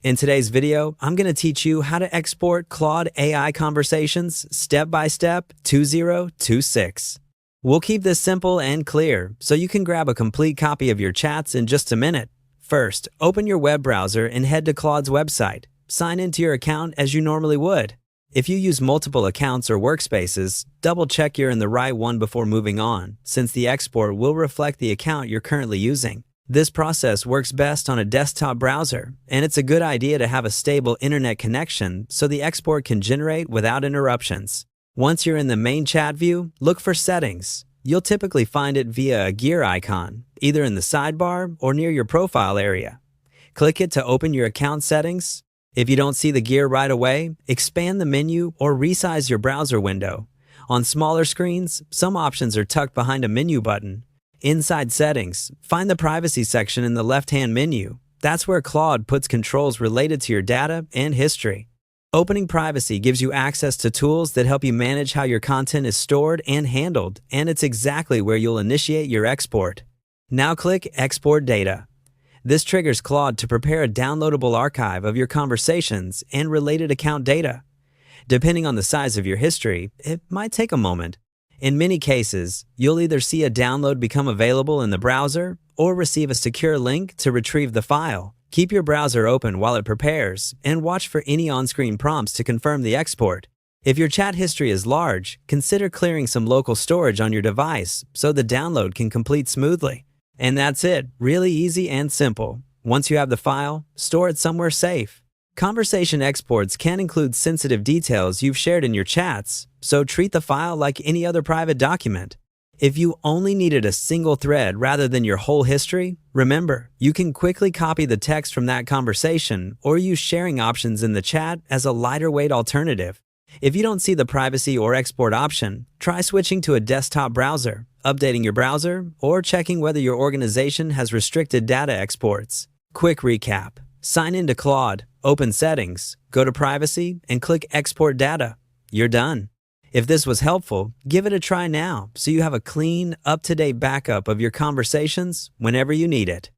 In today's video, I'm going to teach you how to export Claude AI conversations step by step 2026. We'll keep this simple and clear so you can grab a complete copy of your chats in just a minute. First, open your web browser and head to Claude's website. Sign into your account as you normally would. If you use multiple accounts or workspaces, double-check you're in the right one before moving on, since the export will reflect the account you're currently using. This process works best on a desktop browser, and it's a good idea to have a stable internet connection so the export can generate without interruptions. Once you're in the main chat view, look for Settings. You'll typically find it via a gear icon, either in the sidebar or near your profile area. Click it to open your account settings. If you don't see the gear right away, expand the menu or resize your browser window. On smaller screens, some options are tucked behind a menu button. Inside Settings, find the Privacy section in the left-hand menu. That's where Claude puts controls related to your data and history. Opening Privacy gives you access to tools that help you manage how your content is stored and handled, and it's exactly where you'll initiate your export. Now click Export Data. This triggers Claude to prepare a downloadable archive of your conversations and related account data. Depending on the size of your history, it might take a moment. In many cases, you'll either see a download become available in the browser or receive a secure link to retrieve the file. Keep your browser open while it prepares and watch for any on-screen prompts to confirm the export. If your chat history is large, consider clearing some local storage on your device so the download can complete smoothly. And that's it, really easy and simple. Once you have the file, store it somewhere safe. Conversation exports can include sensitive details you've shared in your chats, so treat the file like any other private document. If you only needed a single thread rather than your whole history, remember, you can quickly copy the text from that conversation or use sharing options in the chat as a lighter weight alternative. If you don't see the privacy or export option, try switching to a desktop browser, updating your browser, or checking whether your organization has restricted data exports. Quick recap. Sign into Claude, open Settings, go to Privacy, and click Export Data. You're done. If this was helpful, give it a try now so you have a clean, up-to-date backup of your conversations whenever you need it.